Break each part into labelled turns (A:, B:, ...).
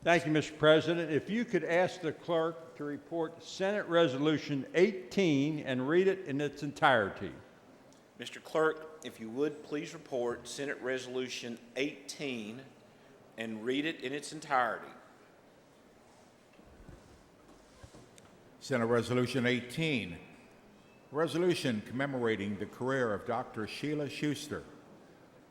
A: Thank you, Mr. President. If you could ask the clerk to report Senate Resolution 18 and read it in its entirety.
B: Mr. Clerk, if you would, please report Senate Resolution 18 and read it in its entirety.
C: Senate Resolution 18, resolution commemorating the career of Dr. Sheila Schuster.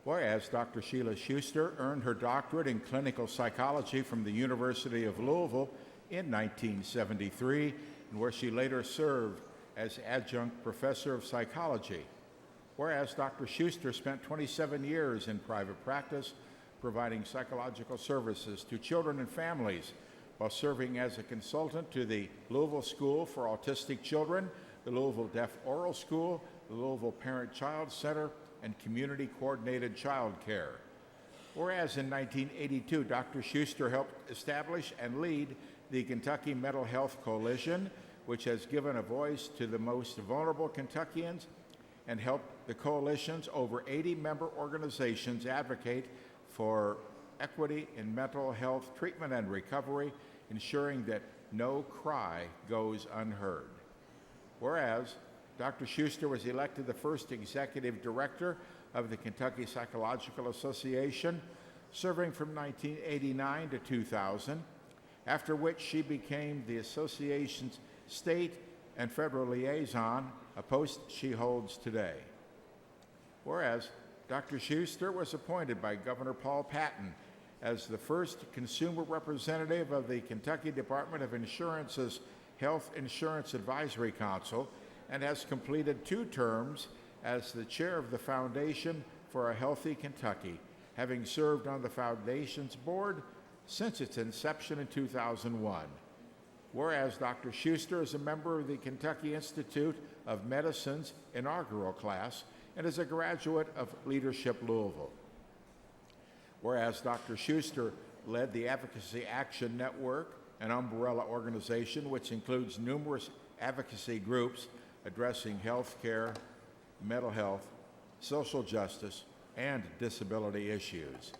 C: Whereas Dr. Sheila Schuster earned her doctorate in clinical psychology from the University of Louisville in 1973, and where she later served as adjunct professor of psychology. Whereas Dr. Schuster spent 27 years in private practice providing psychological services to children and families while serving as a consultant to the Louisville School for Autistic Children, the Louisville Deaf Oral School, the Louisville Parent-Child Center, and Community Coordinated Child Care. Whereas in 1982, Dr. Schuster helped establish and lead the Kentucky Mental Health Coalition, which has given a voice to the most vulnerable Kentuckians and helped the coalition's over 80 member organizations advocate for equity in mental health treatment and recovery, ensuring that no cry goes unheard. Whereas Dr. Schuster was elected the first executive director of the Kentucky Psychological Association, serving from 1989 to 2000, after which she became the association's state and federal liaison, a post she holds today. Whereas Dr. Schuster was appointed by Governor Paul Patton as the first consumer representative of the Kentucky Department of Insurance's Health Insurance Advisory Council and has completed 2 terms as the chair of the Foundation for a Healthy Kentucky, having served on the foundation's board since its inception in 2001. Whereas Dr. Schuster is a member of the Kentucky Institute of Medicine's inaugural class and is a graduate of Leadership Louisville. Whereas Dr. Schuster led the Advocacy Action Network, an umbrella organization which includes numerous advocacy groups addressing health care, mental health, social justice, and disability issues.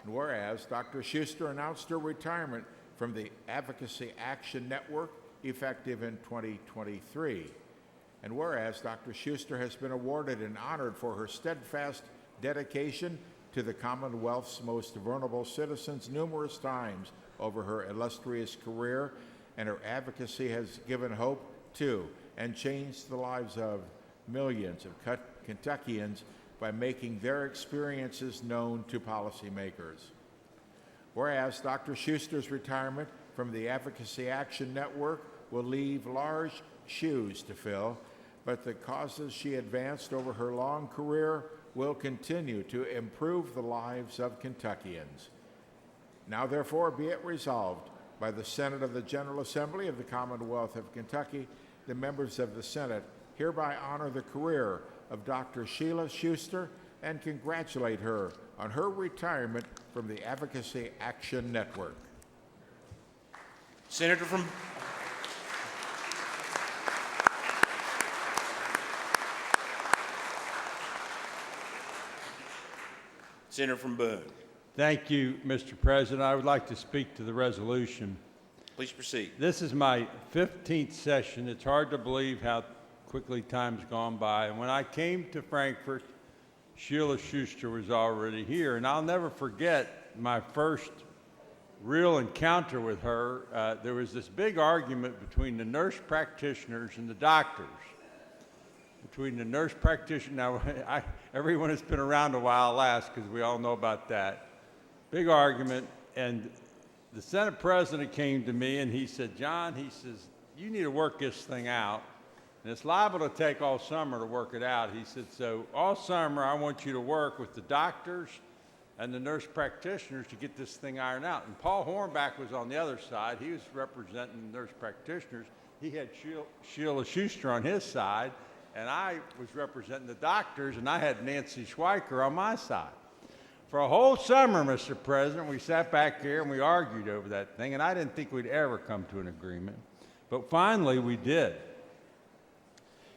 C: And whereas Dr. Schuster announced her retirement from the Advocacy Action Network effective in 2023. And whereas Dr. Schuster has been awarded and honored for her steadfast dedication to the Commonwealth's most vulnerable citizens numerous times over her illustrious career, and her advocacy has given hope to and changed the lives of millions of Kentuckians by making their experiences known to policymakers. Whereas Dr. Schuster's retirement from the Advocacy Action Network will leave large shoes to fill, but the causes she advanced over her long career will continue to improve the lives of Kentuckians. Now therefore be it resolved by the Senate of the General Assembly of the Commonwealth of Kentucky, the members of the Senate hereby honor the career of Dr. Sheila Schuster and congratulate her on her retirement from the Advocacy Action Network.
B: Senator from Boone.
A: Thank you, Mr. President. I would like to speak to the resolution.
B: Please proceed.
A: This is my 15th session. It's hard to believe how quickly time's gone by. And when I came to Frankfort, Sheila Schuster was already here. And I'll never forget my first real encounter with her. There was this big argument between the nurse practitioners and the doctors. Between the nurse practitioner, now everyone that's been around a while laughs because we all know about that. Big argument, and the Senate President came to me and he said, John, he says, you need to work this thing out. And it's liable to take all summer to work it out. He said, so all summer I want you to work with the doctors and the nurse practitioners to get this thing ironed out. And Paul Hornback was on the other side. He was representing the nurse practitioners. He had Sheila Schuster on his side, and I was representing the doctors, and I had Nancy Schweiker on my side. For a whole summer, Mr. President, we sat back here and we argued over that thing, and I didn't think we'd ever come to an agreement. But finally, we did.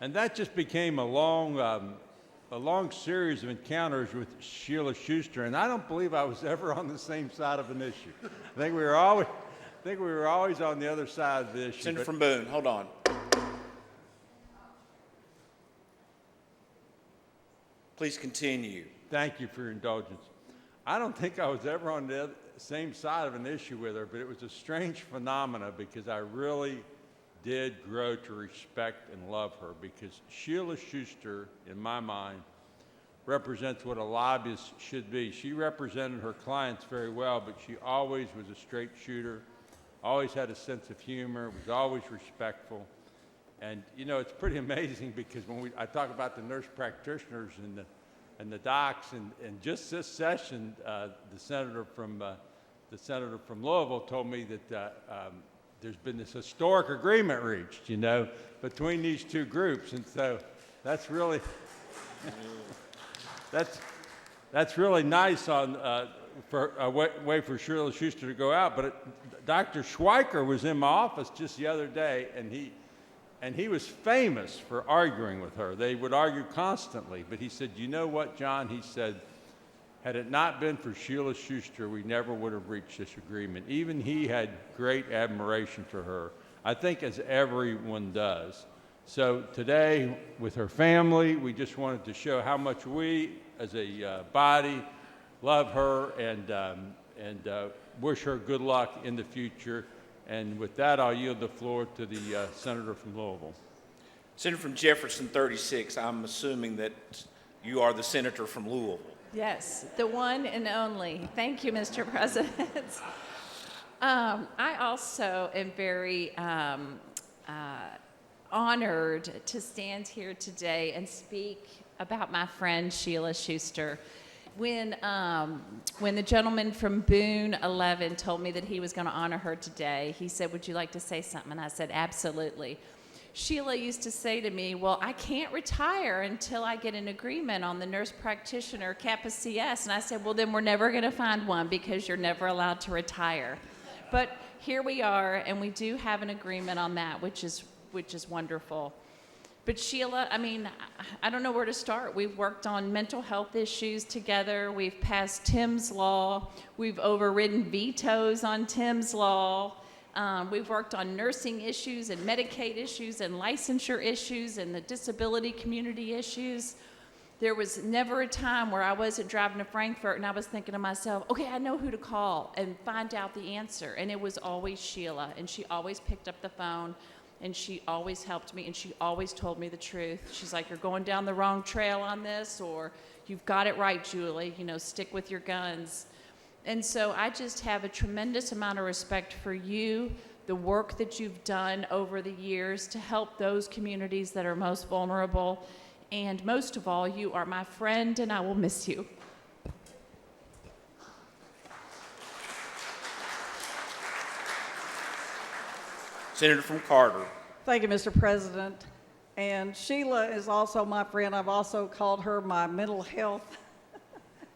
A: And that just became a long series of encounters with Sheila Schuster, and I don't believe I was ever on the same side of an issue. I think we were think we were always on the other side of the issue.
B: Senator
A: but-
B: from Boone, hold on. Please continue.
A: Thank you for your indulgence. I don't think I was ever on the same side of an issue with her, but it was a strange phenomena because I really did grow to respect and love her because Sheila Schuster, in my mind, represents what a lobbyist should be. She represented her clients very well, but she always was a straight shooter, always had a sense of humor, was always respectful. And, you know, it's pretty amazing because when I talk about the nurse practitioners and the docs, and just this session, the senator from Louisville told me that there's been this historic agreement reached, you know, between these two groups, and so that's really that's really nice on for a way for Sheila Schuster to go out. But Dr. Schweiker was in my office just the other day, and he was famous for arguing with her. They would argue constantly, but he said, you know what, John? He said, had it not been for Sheila Schuster, we never would have reached this agreement. Even he had great admiration for her, I think as everyone does. So today, with her family, we just wanted to show how much we, as a body, love her and wish her good luck in the future. And with that, I'll yield the floor to the senator from Louisville.
B: Senator from Jefferson 36, I'm assuming that you are the senator from Louisville.
D: Yes, the one and only. Thank you, Mr. President. I also am very honored to stand here today and speak about my friend Sheila Schuster. When the gentleman from Boone 11 told me that he was going to honor her today, he said, would you like to say something? And I said, absolutely. Sheila used to say to me, well, I can't retire until I get an agreement on the nurse practitioner Kappa CS. And I said, well, then we're never going to find one because you're never allowed to retire. But here we are, and we do have an agreement on that, which is wonderful. But Sheila, I mean, I don't know where to start. We've worked on mental health issues together. We've passed Tim's Law. We've overridden vetoes on Tim's Law. We've worked on nursing issues and Medicaid issues and licensure issues and the disability community issues. There was never a time where I wasn't driving to Frankfort and I was thinking to myself, okay, I know who to call and find out the answer. And it was always Sheila, and she always picked up the phone. And she always helped me, and she always told me the truth. She's like, you're going down the wrong trail on this, or you've got it right, Julie, you know, stick with your guns. And so I just have a tremendous amount of respect for you, the work that you've done over the years to help those communities that are most vulnerable. And most of all, you are my friend, and I will miss you.
B: Senator from Carter.
E: Thank you, Mr. President. And Sheila is also my friend. I've also called her my mental health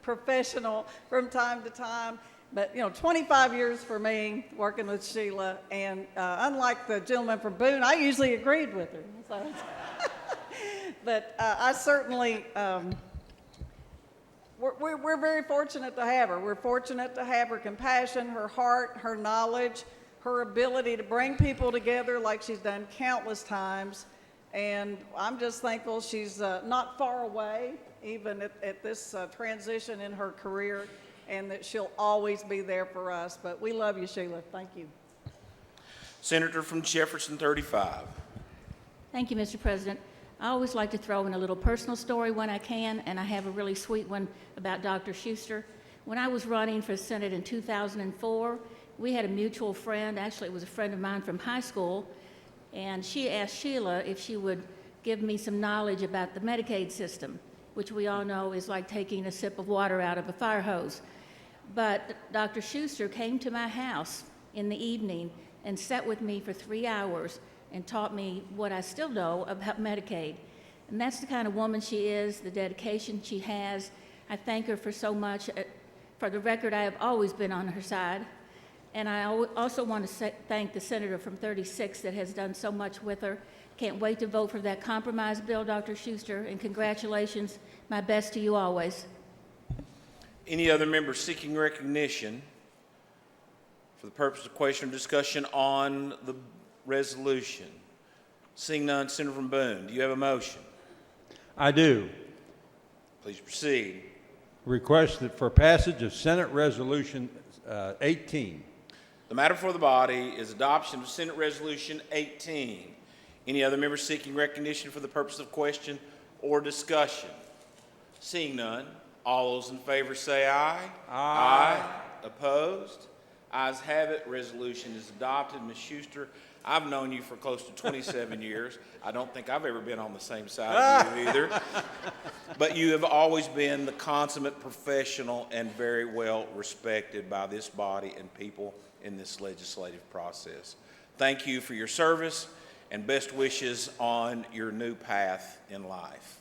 E: professional from time to time. But, you know, 25 years for me working with Sheila. And unlike the gentleman from Boone, I usually agreed with her. So but I certainly, we're very fortunate to have her. We're fortunate to have her compassion, her heart, her knowledge, her ability to bring people together like she's done countless times. And I'm just thankful she's not far away, even at this transition in her career, and that she'll always be there for us. But we love you, Sheila. Thank you.
B: Senator from Jefferson 35.
F: Thank you, Mr. President. I always like to throw in a little personal story when I can, and I have a really sweet one about Dr. Schuster. When I was running for Senate in 2004, we had a mutual friend. Actually, it was a friend of mine from high school, and she asked Sheila if she would give me some knowledge about the Medicaid system, which we all know is like taking a sip of water out of a fire hose. But Dr. Schuster came to my house in the evening and sat with me for 3 hours and taught me what I still know about Medicaid. And that's the kind of woman she is, the dedication she has. I thank her for so much. For the record, I have always been on her side. And I also want to thank the senator from 36 that has done so much with her. Can't wait to vote for that compromise bill, Dr. Schuster, and congratulations. My best to you always.
B: Any other members seeking recognition for the purpose of question or discussion on the resolution? Seeing none, Senator from Boone, do you have a motion?
A: I do.
B: Please proceed.
A: Request that for passage of Senate Resolution 18.
B: The matter before the body is adoption of Senate Resolution 18. Any other member seeking recognition for the purpose of question or discussion? Seeing none, all those in favor say aye. Aye. Opposed? Ayes have it. Resolution is adopted. Ms. Schuster, I've known you for close to 27 years. I don't think I've ever been on the same side of you either. But you have always been the consummate professional and very well respected by this body and people in this legislative process. Thank you for your service and best wishes on your new path in life.